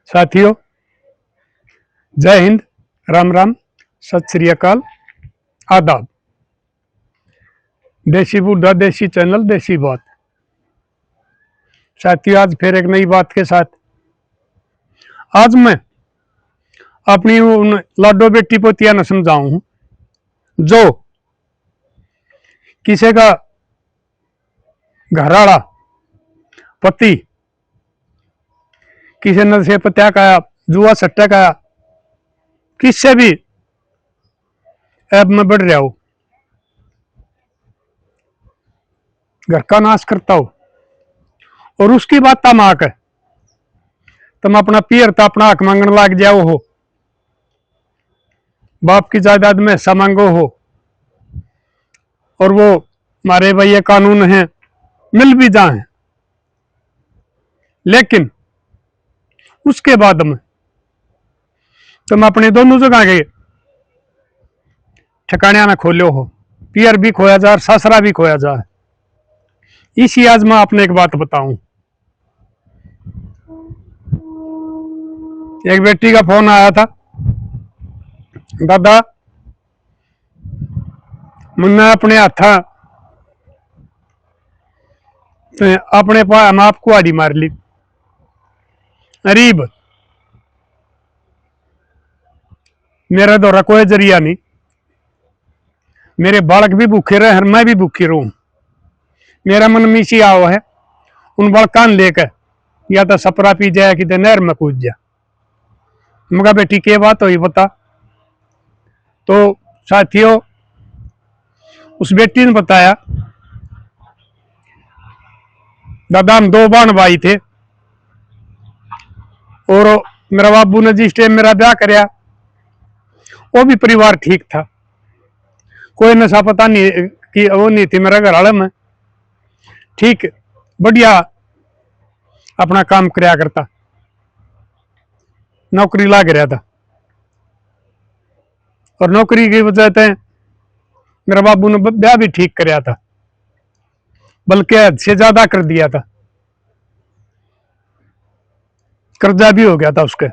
साथियों, जय हिंद, राम राम, सत श्री अकाल, आदाब। देसी बुड्ढा देसी चैनल देसी बात। साथियों, आज फिर एक नई बात के साथ आज मैं अपनी उन लाडो बेटी पोतिया न समझाऊं हूं जो किसी का घरवाला पति किसी नशे पत्या का जुआ सट्टा का किससे भी ऐब में बढ़ रहा हो, घर का नाश करता हो और उसकी बात तमाक है, तुम अपना पियर तो अपना हक मांगने लग जाओ हो, बाप की जायदाद में हिस्सा मांगो हो और वो मारे भाई ये कानून है मिल भी जाए, लेकिन उसके बाद में तुम अपने दोनों जगह के ठिकाने ना खोलो हो, पियर भी खोया जाए ससरा भी खोया जाए। इसी आज मैं आपने एक बात बताऊं। एक बेटी का फोन आया था, दादा मुन्ना अपने हाथ अपने हम आपको आड़ी मार ली, गरीब मेरा दौरा कोई जरिया नहीं, मेरे बालक भी भूखे रहे और मैं भी भूखी रहूं, मेरा मन मीसी आओ है उन बड़कान लेकर या तो सपरा पी जाए कि नहर में कूद जा। मगा बेटी के बात हुई बता। तो साथियों, उस बेटी ने बताया, दादा हम दो बहन भाई थे और मेरा बाबू ने जिस टाइम मेरा ब्याह कराया वो भी परिवार ठीक था, कोई नशा पता नहीं कि वो नहीं थी मेरा घर वाले में, ठीक बढ़िया अपना काम कराया करता, नौकरी लाग रहा था और नौकरी की वजह से मेरा बाबू ने ब्याह भी ठीक कराया था, बल्कि हद से ज्यादा कर दिया था, कर्जा भी हो गया था उसके।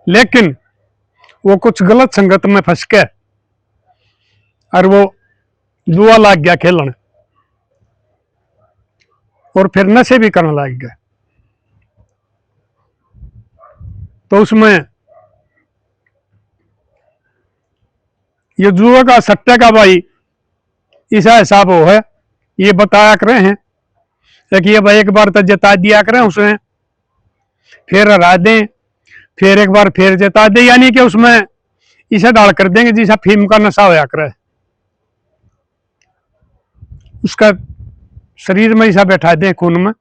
लेकिन वो कुछ गलत संगत में फंस के और वो जुआ लाग गया खेलने और फिर नशे भी करने लग गया। तो उसमें ये जुआ का सट्टे का भाई ऐसा हिसाब हो है, ये बताया करे हैं कि ये भाई एक बार तो जता दिया करें उसने, फिर हरा दें, फिर एक बार फिर जता दे, यानी कि उसमें इसे डाल कर देंगे जैसा फीम का नशा होया करे, उसका शरीर में ऐसा बैठा दें खून में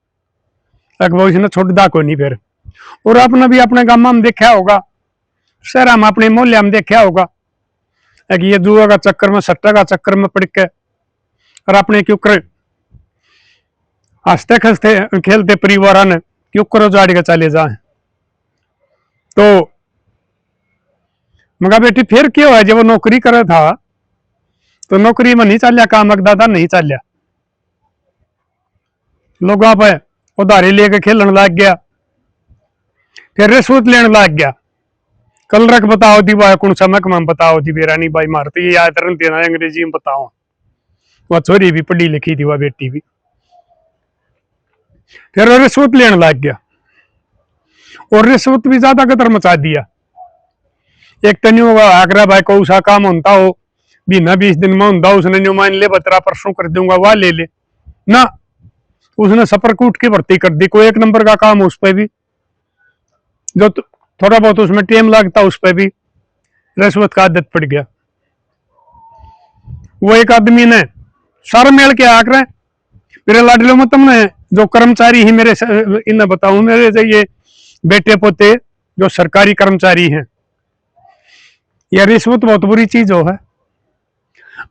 तक वो इसने छोड़दा को नहीं फिर। और आपने भी अपने गांव में देखा होगा, शहर में अपने मोहल्ले में देखा होगा कि ये जुआ का चक्कर में सट्टा का चक्कर में पड़ के और अपने क्यों कर हंसते खसते खेलते परिवार ने क्यों करो जाड़ के चले जाए। तो मगा बेटी फिर क्यों है, जब वो नौकरी करे था तो नौकरी में नहीं चलिया काम, दादा नहीं चलिया, लोग पे उधारी लेके खेलने लग गया, फिर रिश्वत लेने लग गया। कल रख बताओ थी भाई कौन समक में बताओ थी बेरानी भाई मारती ये याद रन अंग्रेजी में बताओ, वह छोरी भी पढ़ी लिखी थी, वह बेटी भी, फिर रिश्वत लेने लग गया और रिश्वत भी ज्यादा कदर मचा दिया। एक तो नहीं होगा आगरा भाई को उसा काम होता हो बिना 20 दिन में होता, उसने न्यू मान ले बतरा परसों कर दूंगा वह ले ले ना, उसने सपर कूट की भर्ती कर दी, कोई एक नंबर का काम उस पर भी जो थोड़ा बहुत उसमें टाइम लगता उस पर भी रिश्वत का आदत पड़ गया। वो एक आदमी ने सर मेल के आकर मेरे लाडलो में तुमने जो कर्मचारी ही मेरे इन्हें बताऊं, मेरे ये बेटे पोते जो सरकारी कर्मचारी हैं, यह रिश्वत बहुत बुरी चीज हो है।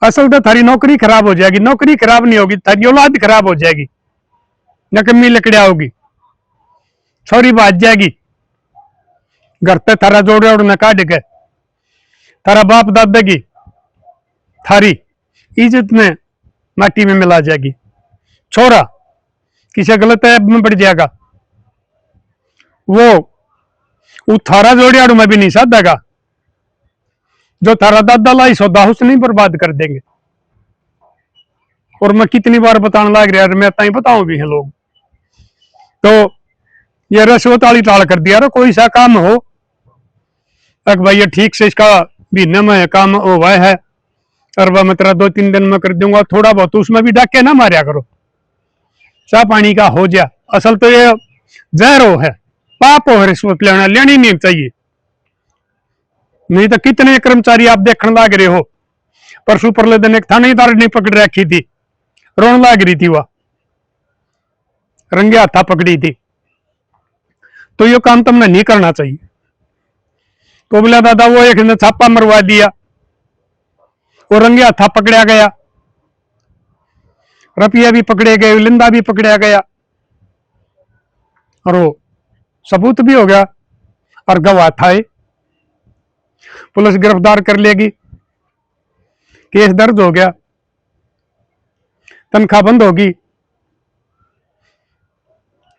असल तो थारी नौकरी खराब हो जाएगी, नौकरी खराब नहीं होगी थारी औलाद खराब हो जाएगी, नकम्मी लकड़िया होगी, छोरी बाज जाएगी, घर पे थारा जोड़े उड़ने काट के थारा बाप दादा की थारी इज्जत में माटी में मिला जाएगी, छोरा किसी गलत ऐप में बढ़ जाएगा, वो थारा जोड़ियाड़ू में भी नहीं साधेगा। जो थारा दादा लाई सौदा उसने बर्बाद कर देंगे। और मैं कितनी बार बताने लग रहा, मैं ताई बताऊं भी है लोग। तो ये रसवत वाली टाल कर दिया। कोई सा काम हो अक भाई ये ठीक से इसका महीने में काम हुआ है और वह मैं तेरा 2-3 दिन में कर दूंगा, थोड़ा बहुत उसमें भी डाके ना मारिया करो। चाह पानी का हो जा। असल तो ये जहर हो है, पाप हो, रिश्वत लेना लेनी नहीं चाहिए। नहीं तो कितने कर्मचारी आप देखने लग रहे हो। परसों परले दिन एक थानेदार ने पकड़ रखी थी, रोन लग रही थी, वह रंगे हाथा पकड़ी थी। तो ये काम तुमने नहीं करना चाहिए। तो बोला दादा वो एक ने छापा मरवा दिया, वो रंगे हाथा पकड़ा गया, रुपया भी पकड़े गए, लिंदा भी पकड़ा गया और वो सबूत भी हो गया और गवाह था। पुलिस गिरफ्तार कर लेगी, केस दर्ज हो गया, तनख्वाह बंद होगी।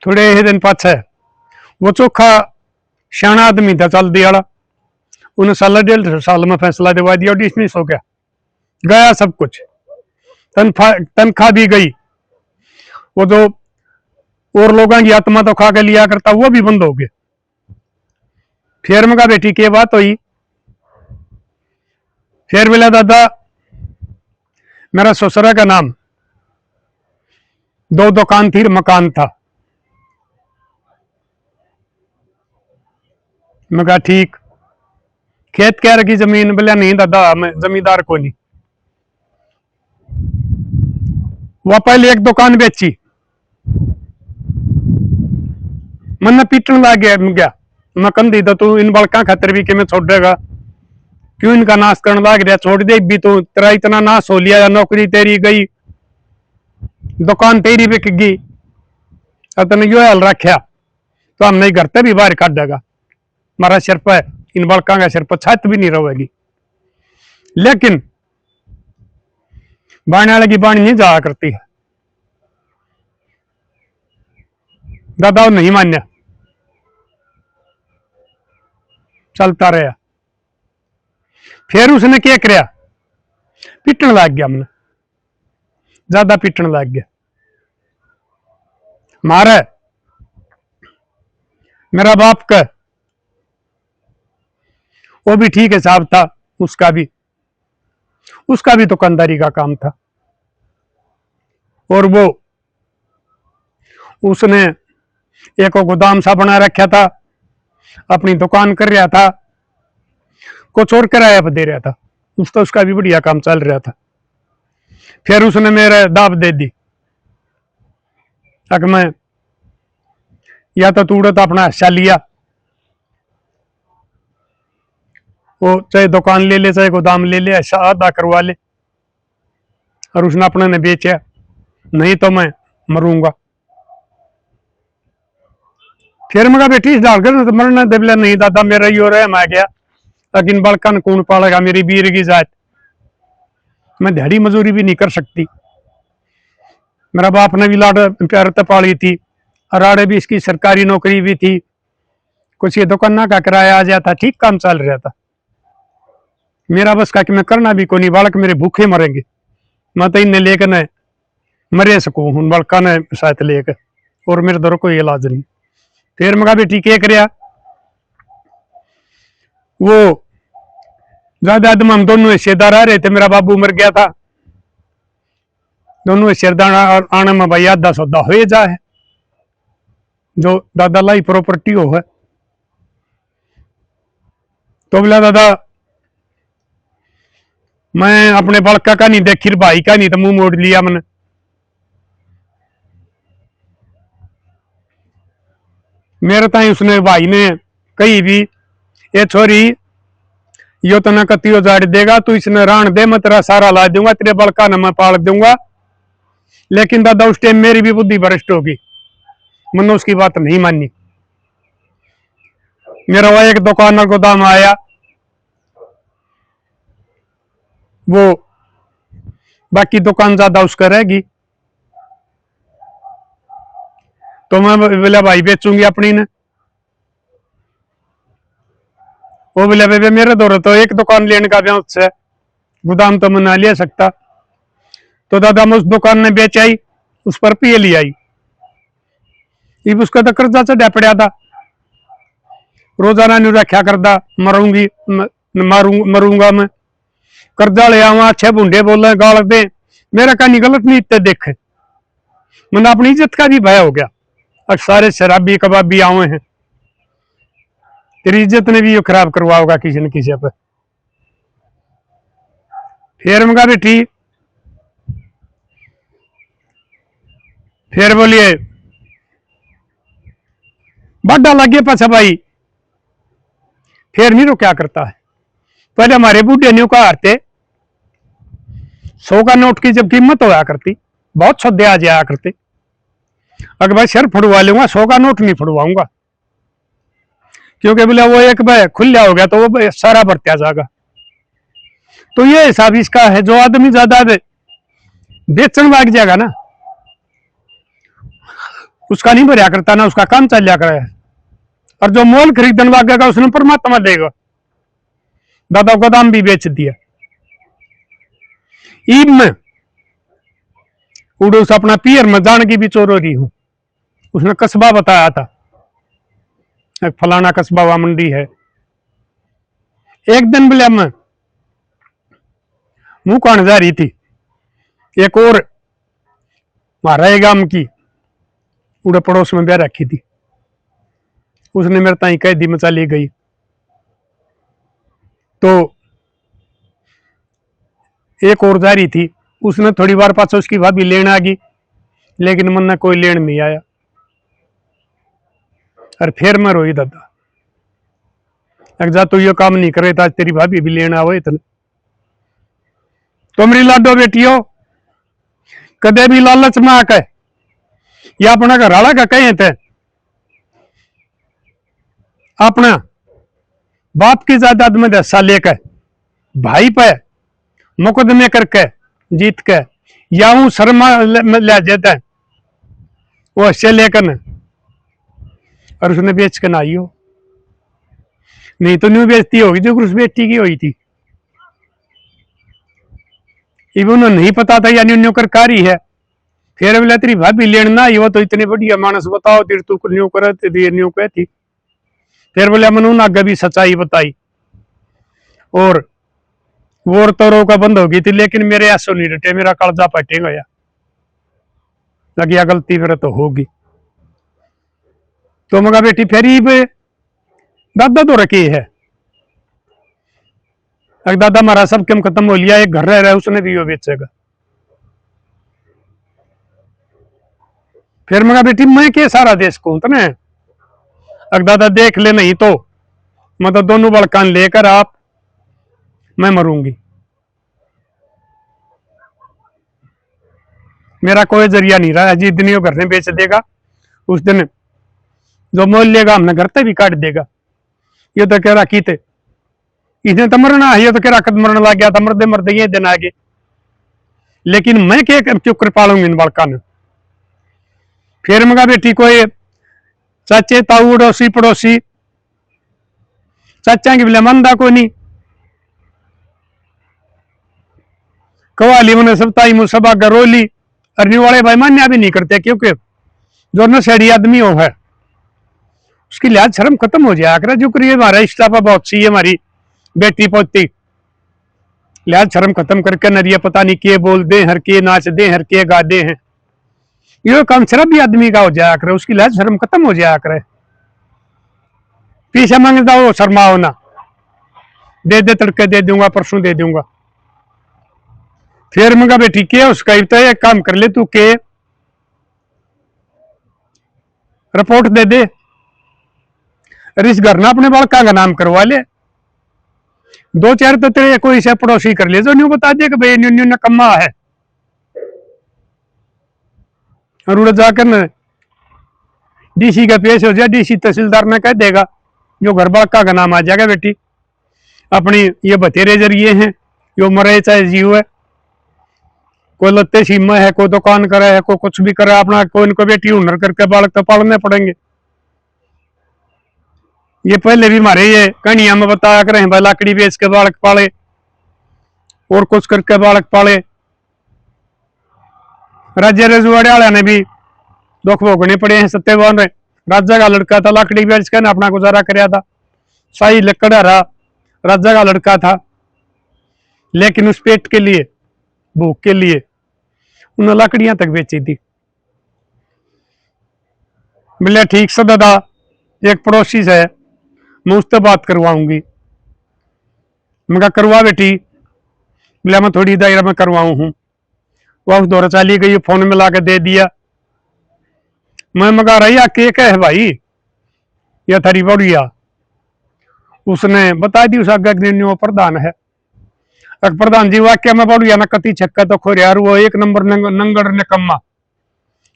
थोड़े ही दिन पाछे वो चोखा सियाना आदमी था चल दी वाला, उन्हें 1.5 साल में फैसला दिवा दिया और डिसमिस हो गया, गया सब कुछ, तनख्वाह भी गई। वो जो और लोगों की आत्मा तो खा के लिया करता वो भी बंद हो गया। फिर मैं कहा बेटी की बात हुई। फिर बोला दादा मेरा ससुरा का नाम 2 दुकान थी, मकान था। मैं कहा ठीक, खेत कह रखी जमीन? बोला नहीं दादा मैं जमींदार को नहीं। वह पहले एक दुकान बेची, मन पीटन लग गया। मैं कंधी तो तू इन बड़का खातर भी कि मैं छोड़ेगा, क्यों इनका नाश करने लग रहा, छोड़ दे भी तू, तेरा इतना नाश हो लिया, नौकरी तेरी गई, दुकान तेरी बिक गई, तने यो हाल रखा तो हम नहीं करते भी बाहर काट देगा। हमारा सिर पर इन बड़का का सिर पर छत भी नहीं रहेगी। लेकिन बाणी वाले की बाणी नहीं जाया करती है। दादा नहीं मान्या, चलता रहा। फिर उसने क्या किया, पिटन लग गया, मैंने ज्यादा पिटन लग गया। मारे मेरा बाप का वो भी ठीक हिसाब था, उसका भी दुकानदारी का काम था। और वो उसने एक गोदाम सा बना रखा था, अपनी दुकान कर रहा था, कुछ और किराया पर दे रहा था, उसका भी बढ़िया काम चल रहा था। फिर उसने मेरे दाब दे दी, तक मैं या तो तूड़त अपना हिस्सा लिया, वो चाहे दुकान ले ले चाहे गोदाम ले ले, ऐसा आधा करवा ले, और उसने अपने ने बेचा, नहीं तो मैं मरूंगा। फिर मैं बेटी इस डाल कर मरना दे। बोला नहीं दादा मेरा ही हो रहा है, मैं गया, लेकिन बड़कन कौन पालेगा, मेरी बीर की जात, मैं दिहाड़ी मजूरी भी नहीं कर सकती। मेरा बाप ने भी लाड प्यार तो पाली थी, और आड़े भी इसकी सरकारी नौकरी भी थी, कुछ ये दुकान का किराया आ जाता, ठीक काम चल रहा था। मेरा बस का कि मैं करना भी को नहीं, बालक मेरे भूखे मरेंगे, मैं तो इन्हें लेकर न मरे सकूं हूं, बड़का ने साथ लेकर, और मेरे दर कोई इलाज नहीं। फिर मैं बेटी क्या कर, वो ज्यादा आदम हम दोनों हिस्सेदार आ रहे थे, मेरा बाबू मर गया था, दोनों हिस्सेदार आने में भाई आधा सौदा हो जा है, जो दादा लाई प्रॉपर्टी हो है। तो बोला दादा मैं अपने बड़का का नहीं देखी, भाई का नहीं, तो मुंह मोड़ लिया मैंने। मेरे ताई उसने भाई ने कही भी, ये छोरी यो तो न कतियो जाड़ देगा, तू इसने रान दे, मैं तेरा सारा ला दूंगा, तेरे बड़का न मैं पाल दूंगा। लेकिन दादा उस टाइम मेरी भी बुद्धि भ्रष्ट होगी, मैंने उसकी बात नहीं मानी। मेरा वह एक दुकान और गोदाम आया, वो बाकी दुकान ज्यादा उसका रहेगी, तो मैं बोला भाई बेचूंगी अपनी ने, वो बोले बेबे मेरे दौर तो एक दुकान लेने का भी से गोदाम तो मैं ना ले सकता। तो दादा मैं उस दुकान में बेच आई, उस पर पिए ले आई। इब उसका तो कर्जा चढ़ा पड़ा था, रोजाना नहीं रखा करता, मरूंगी मरूंगा मैं, कर्जा ले आवा, अच्छे बूढ़े बोले गाल दे, मेरा कहानी गलत नहीं इतने देखे, मैंने अपनी इज्जत का भी भय हो गया। और सारे शराबी कबाबी आवे हैं, तेरी इज्जत ने भी ये खराब करवा होगा किसी न किसी पे। फिर मैं कहा बेटी, फिर बोलिए बड़ा लगे पाछा भाई, फिर नहीं क्या करता है। पहले हमारे बूढ़े न्यू का हारते 100 का नोट की जब कीमत होया करती, बहुत सौदे आ जाया करते। अगर भाई सिर फुड़वा लूंगा, 100 का नोट नहीं फुड़वाऊंगा, क्योंकि बोले वो एक भाई खुला हो गया तो वो सारा बरत्या जाएगा। तो ये हिसाब इसका है, जो आदमी ज्यादा बेचन भाग जाएगा ना, उसका नहीं भरया करता ना, उसका काम चल जाया करे। और जो मोल खरीदन भागेगा उसने परमात्मा देगा। दादा को दाम भी बेच दिया। ईब में उड़ूस अपना पियर में जान की भी चोर हो रही हूं। उसने कस्बा बताया था, एक फलाना कस्बा वा मंडी है। एक दिन बोले मैं मुंह कौन जा रही थी, एक और मारा गांव की उड़े पड़ोस में ब्याह रखी थी, उसने मेरे ताई कैदी में चली गई। तो एक और जा रही थी, उसने थोड़ी बार पास उसकी भाभी लेने आ गई, लेकिन मन कोई लेन नहीं आया। और फिर मैं रोई दादा, अगर जा तो ये काम नहीं करे तो आज तेरी भाभी भी लेना हो इतने। तो मेरी लाडो बेटियों, कदे भी लालच में आके या अपना घर वाला का कहे थे, अपना बाप की जायदाद में हिस्सा लेकर भाई पे मुकदमे करके जीत के या हूं शर्मा ले जाता है वो हिस्से लेकर न, और उसने बेच के ना आई हो, नहीं तो न्यू बेचती होगी जो उस बेटी की हुई थी। इब उन्हें नहीं पता था या न्यू करकारी है। फिर बोले तेरी भाभी लेन ना आई, वो तो इतने बढ़िया मानस, बताओ तेरी तू न्यू करे न्यू कहती। फिर बोले मैंने उन आगे भी सच्चाई बताई, और वो तोरो का बंद हो गई थी, लेकिन मेरे ऐसो नहीं रटे, मेरा कालजा पटे गया, लगिया गलती मेरे तो होगी। तो मगा बेटी फिर दादा तो रखी है, अगर दादा हमारा सब कम खत्म हो लिया, एक घर रह रहा है उसने भी वो बेचेगा। फिर मगा बेटी मैं के सारा देश को ना, अगर दादा देख ले नहीं तो मतलब दोनों बड़कान लेकर आप मैं मरूंगी, मेरा कोई जरिया नहीं रहा। जिस दिन वो घर में बेच देगा उस दिन जो मोल लेगा हमने घर पे भी काट देगा। ये तो कह रहा की थे इसने तो मरना है, ये तो कह रहा कद मरने लग गया था, मरदे मरदे ये दिन आगे, लेकिन मैं क्या क्यों कर पालूंगी इन बड़का ने। फिर मगा बेटी कोई चाचे ताऊ अड़ोसी पड़ोसी, चाचा की बोले मंदा को नहीं, कवाली मैंने सब ताई मुँह सब आगे रोली, अरनी वाले भाई मान्या भी नहीं करते, क्योंकि जो नशेड़ी आदमी हो है उसकी लिहाज शर्म खत्म हो जाए। आकर जो करिए हमारा इष्टा पर बहुत सी है, हमारी बेटी पोती, लिहाज शर्म खत्म करके नरिया पता नहीं के बोल दे, हर के नाच दे, हर के गा दे हैं, ये काम शराब भी आदमी का हो जाया करे, उसकी लिहाज शर्म खत्म हो जाया करे। पीछे मांगता हो शर्माओ ना, दे दे तड़के दे दूंगा, परसों दे दूंगा। फिर मंगा बेटी के उसका एक काम कर ले तू के रिपोर्ट दे दे, इस घर ना अपने बालका का नाम करवा ले, 2-4 तो तेरे कोई से पड़ोसी कर ले जो न्यू बता दे कि भाई न्यू न्यू नकम्मा है, और उड़ जाकर न डीसी का पेश हो जाए, डीसी तहसीलदार ने कह देगा जो घर बालका का नाम आ जाएगा बेटी अपनी, ये बतेरे जरिए हैं, यो मरे चाहे जीव है, कोई लत्ते सीमा है, कोई दुकान करे है, कोई कुछ भी करे अपना, कोई इनको बेटी हुनर करके बालक तो पालने पड़ेंगे। ये पहले भी हमारे ये कहानियां में बताया करें भाई, लाकड़ी बेच के बालक पाले और कुछ करके बालक पाले। राज्य रजवाड़े वाले ने भी दुख भोगने पड़े हैं। सत्यवान राजा का लड़का था, लाकड़ी बेच कर अपना गुजारा कराया था। शाही लकड़हारा राजा का लड़का था, लेकिन उस पेट के लिए, भूख के लिए उन्होंने लकड़ियां तक बेची थी। बोले ठीक से दादा, एक पड़ोसी से मैं उससे बात करवाऊंगी। मैं कहा करवा बेटी। बोले मैं थोड़ी देर में करवाऊं हूं। वह उस दौरा चली गई, फोन में ला के दे दिया। मैं मगा रही केक है भाई या थारी बढ़िया। उसने बता दी उस आगे प्रधान है। प्रधान जी वाक्य में बढ़िया ना कति छक्का तो खोरियार, वो एक नंबर नंगड़ निकम्मा,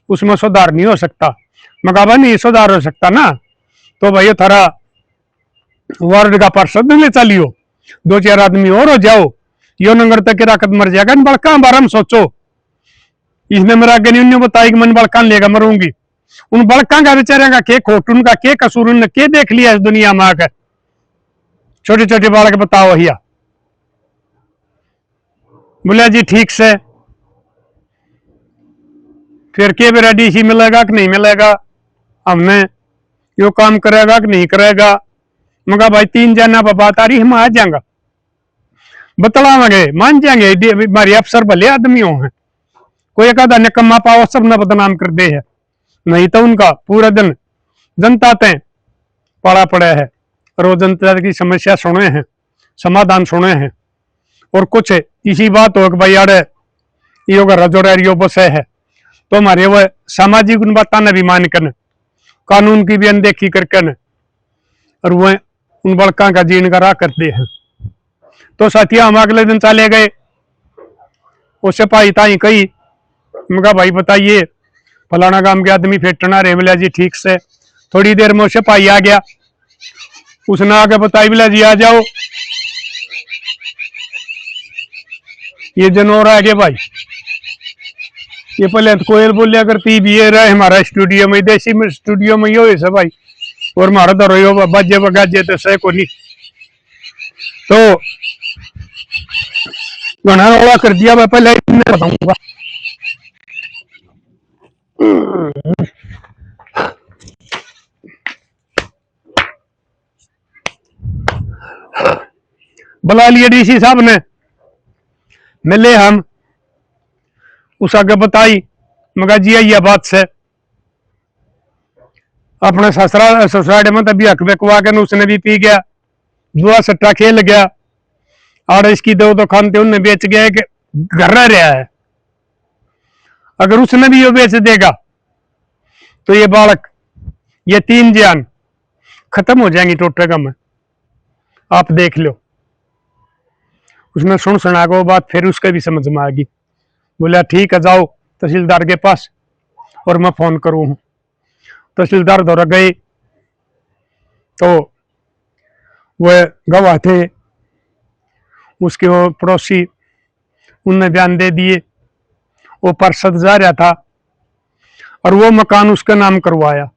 उसमें सुधार नहीं हो सकता। मगा भाई नहीं सुधार हो सकता ना, तो भाई थारा वार्ड का पार्षद ले चलियो, 2-4 आदमी और हो जाओ, यो नंगर तक राकत मर जाएगा। बड़का बारम सोचो, इसने मेरा आगे नहीं बताया कि मन बड़का लेगा मरूंगी। उन बड़का का बेचारे का के खोट, उनका के कसूर, उन्होंने के देख लिया इस दुनिया में आकर। छोटे छोटे बालक बताओ भैया। बोले जी ठीक से। फिर के मेरा डीसी मिलेगा कि नहीं मिलेगा, हमने यो काम करेगा कि नहीं करेगा। मगा भाई 3 जना बात आ रही, हम आ जाएंगे, बतलावेंगे, मान जाएंगे। हमारे अफसर भले आदमियों हैं, कोई एक आधा निकम्मा पाओ सब न बदनाम कर दे है, नहीं तो उनका पूरा दिन जनता ते पड़ा पड़ा है। रोज जनता की समस्या सुने हैं, समाधान सुने हैं, और कुछ इसी बात हो कि भाई यार यो घर जो बस है, तो हमारे वो सामाजिक उन बात ने भी मान कर, कानून की भी अनदेखी करके न, और वह उन बड़का का जीन का राह करते हैं। तो साथिया हम अगले दिन चले गए, उससे पाई ताई कही, मगा भाई बताइए फलाना गांव के आदमी फेटना रहे। बोला जी ठीक से। थोड़ी देर में उससे पाई आ गया, उसने आगे बताई, बोला जी आ जाओ। ये जनौर आ गए भाई, ये पहले तो कोयल बोलिया करती भी ये रहे हमारा स्टूडियो में, देसी में स्टूडियो में यो है भाई, और हमारा तो रो बाजे बगाजे तो सह को नहीं, तो घना रोड़ा कर दिया। मैं पहले बताऊंगा। बुला लिए डीसी साहब ने, मिले हम, उस आगे बताई। मगा जी ये बात से अपने ससुराल सोसाइटी में तभी हक बेकवा के उसने भी पी गया, जुआ सट्टा खेल गया, और इसकी 2 खानते उनने बेच गया कि घर रह रहा है। अगर उसने भी ये बेच देगा तो ये बालक, ये 3 जान खत्म हो जाएंगी टोटका में, आप देख लो। उसने सुना को बात, फिर उसके भी समझ में आ गई। बोला ठीक है जाओ तहसीलदार के पास और मैं फोन करूं। तहसीलदार दौरा गए तो वह गवाह थे, उसके वो पड़ोसी, उनने बयान दे दिए। वो पार्षद जा रहा था और वो मकान उसका नाम करवाया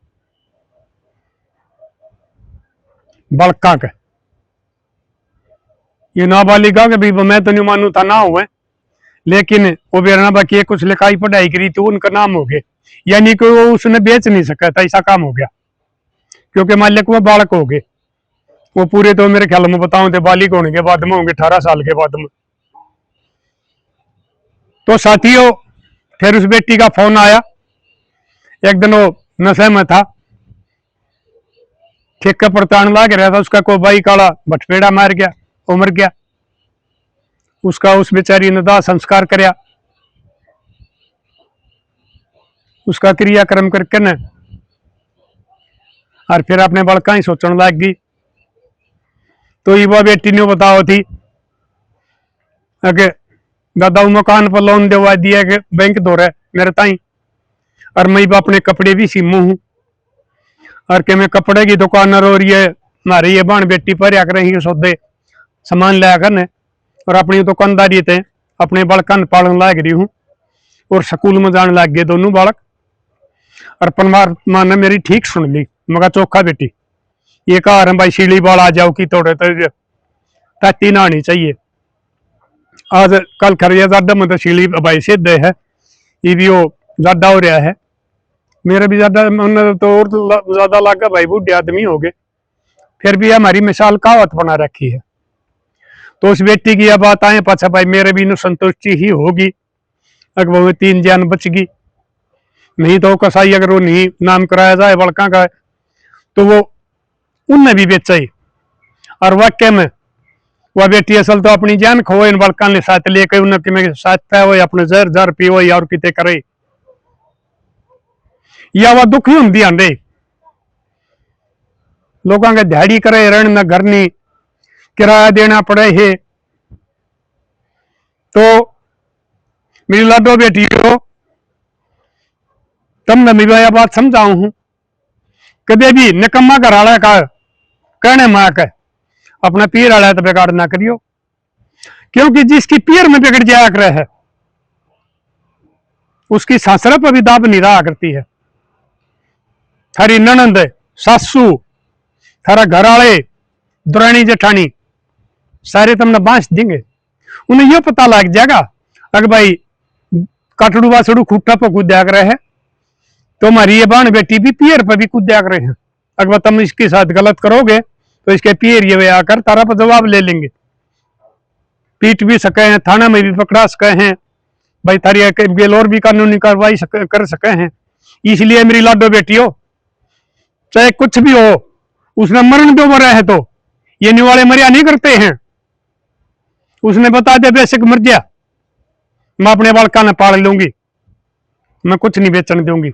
बड़का के। ये नाबालिगा के भी मैं तो नहीं मानू था ना हुए, लेकिन वो बेरना बाकी कुछ लिखाई पढ़ाई करी तो उनका नाम हो गया, यानी कि वो उसने बेच नहीं सका था, ऐसा काम हो गया। क्योंकि मालिक में बालक हो गए, वो पूरे तो मेरे ख्याल में बताऊं तो बालिक होने के बाद में होंगे 18 साल के बाद में। तो साथियों फिर उस बेटी का फोन आया, एक दिन वो नशे में था, ठेका पड़तान लाग रहा था, उसका कोई भाई काला भटपेड़ा मार गया, वो मर गया। उसका उस बेचारी ने दाह संस्कार कराया, उसका क्रियाक्रम करके न, और फिर अपने बड़का ही सोचने लग गई। तो युवा बेटी ने बताओ थी अगे दादा मकान पर लोन दिवा दिया कि बैंक दो रहे मेरे ताई, और मैं अपने कपड़े भी सीमू हूं, और के मैं कपड़े की दुकान और ये हमारी ये बाण बेटी पर आकर ही सौदे सामान लाया करने, और अपनी दुकानदारी थे अपने बालकन पालन लाग रही हूं, और स्कूल में जाने लग गए दोनों बालक। और परमात्मा ने मेरी ठीक सुन ली। मगा चौखा बेटी ये कहा रहे भाई सीढ़ी बाल आ जाओ कि थोड़े तो ताती ना आनी चाहिए। आज कल खरिया ज्यादा मतलब सीढ़ी भाई सिद्ध है, ये भी वो ज्यादा हो रहा है। मेरा भी ज्यादा मन तो और ज्यादा लगा भाई, बूढ़े आदमी हो गए, फिर भी हमारी मिसाल कहावत बना रखी है। तो उस बेटी की यह बात आए पाछा भाई मेरे भी संतुष्टि ही होगी, अगर वो 3 जान बच गई। नहीं तो कसाई अगर वो नहीं नाम कराया जाए बड़का का तो वो उनने भी बेचा ही। और वाक्य में वह बेटी असल तो अपनी जान खो इन बड़का ने साथ लेकर उन्हें साथ पे वो अपने जर जर पीवो और किते करे, या वह दुखी होंगी आंदे लोगों के दिहाड़ी करे रण न घर नहीं किराया देना पड़े है। तो मेरी लाडो बेटियों, तुमने मैं बात समझाऊ हूं, कदे भी निकम्मा घर वाला का कहने मां के अपना पीर वाला तो बिगाड़ ना करियो, क्योंकि जिसकी पीर में बिगड़ जाया करे है उसकी सासरा पर भी दाब नहीं रहा करती है। थारी ननंद सासू थारा घर वाले दुरानी जेठानी सारे तुमने बांस देंगे, उन्हें यह पता लग जाएगा अगर भाई काटड़ू वासड़ू खूटा पर कूदा रहे है तो हमारी ये बाण बेटी भी पियर पर भी कूदा रहे हैं। अगर तुम इसके साथ गलत करोगे तो इसके पियर ये वे आकर तारा पर जवाब ले लेंगे, पीट भी सके हैं, थाना में भी पकड़ा सके हैं, भाई थारी गेल और भी कानूनी कार्रवाई कर सके हैं। इसलिए मेरी लाडो बेटियों, चाहे कुछ भी हो, उसने मरण दो मरा है तो ये निवाले मरिया नहीं करते हैं। उसने बता दिया बेशक मर गया, मैं अपने बालका ने पाल लूंगी, मैं कुछ नहीं बेचने दूंगी।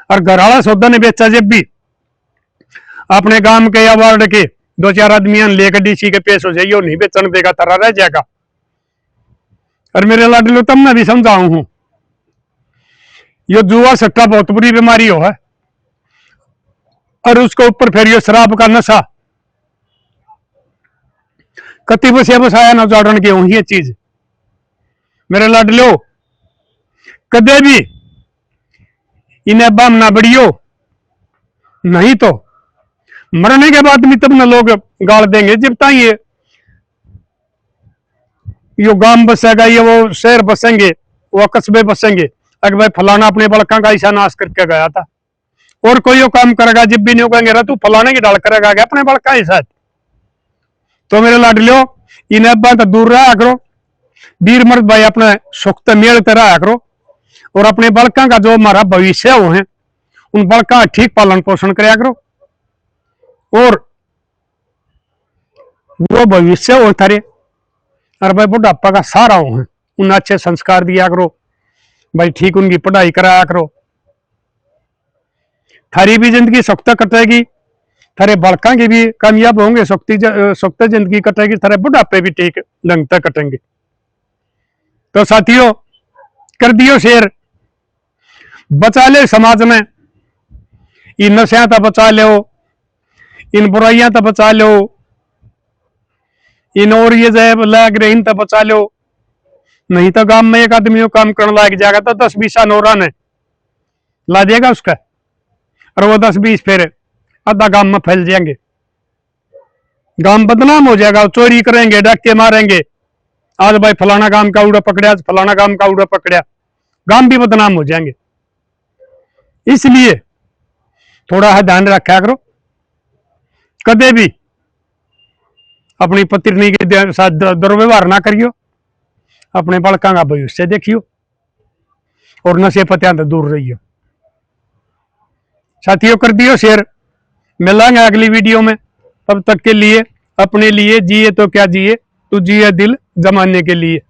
और घरवाला सौदा ने बेचा जब भी अपने गांव के या वार्ड के 2-4 आदमियों लेकर डीसी के पेश हो जाइए, नहीं बेचने देगा तारा रह जाएगा। और मेरे लाडलो तुमने भी समझाऊ हूं, यो जुआ सट्टा बहुत बुरी बीमारी हो है, और उसके ऊपर फिर यो शराब का नशा कति बसिया बसाया ना जाड़न के हूं ये चीज। मेरे लाडलो कदे भी इन्हें बम ना बढ़ियो, नहीं तो मरने के बाद भी तब न लोग गाल देंगे जब तक ये गांव बसेगा, ये वो शहर बसेंगे, वो कस्बे बसेंगे, अगर भाई फलाना अपने बड़का का ऐसा नाश करके गया था, और कोई वो काम करेगा जब भी नहीं कहेंगे तू फलाने की डाल करेगा अपने बड़का ही साथ। तो मेरे लाडलियो इन्हें बात दूर रहा करो, वीर मर्द भाई अपने सुख मेल रहा करो, और अपने बड़का का जो हमारा भविष्य वो है उन बड़का ठीक पालन पोषण कराया करो, और वो भविष्य हो थारे और भाई बुढ़ापा का सहारा हो है, उन्हें अच्छे संस्कार दिया करो भाई, ठीक उनकी पढ़ाई कराया करो, थारी भी जिंदगी सुख कटेगी, थारे बड़का की भी कामयाब होंगे, सुख जिंदगी कटेगी, थारे बुढ़ापे भी ठीक ढंग तक कटेंगे। तो साथियों कर दियो शेयर, बचा ले समाज में, इन नशा तो बचा लो, इन बुराइयां तो बचा लो, इन और ये लग रहे इन तो बचा लो, नहीं तो गांव में एक आदमी काम करने लग जाएगा तो 10-20 नौरा ने ला देगा उसका, और वो 10-20 फिर आधा गांव में फैल जाएंगे, गांव बदनाम हो जाएगा, चोरी करेंगे, डाके मारेंगे, आज भाई फलाना गांव का उड़ा पकड़ा, आज फलाना गांव का उड़ा पकड़ा, गांव भी बदनाम हो जाएंगे। इसलिए थोड़ा है ध्यान रखा करो, कदे भी अपनी पत्नी के साथ दुर्व्यवहार ना करियो, अपने बालका का भविष्य देखियो, और नशे पत्तियां तो दूर रहियो। साथियों कर दियो शेयर, मिलेंगे अगली वीडियो में, तब तक के लिए अपने लिए जिए तो क्या जिए, तू जिए दिल जमाने के लिए।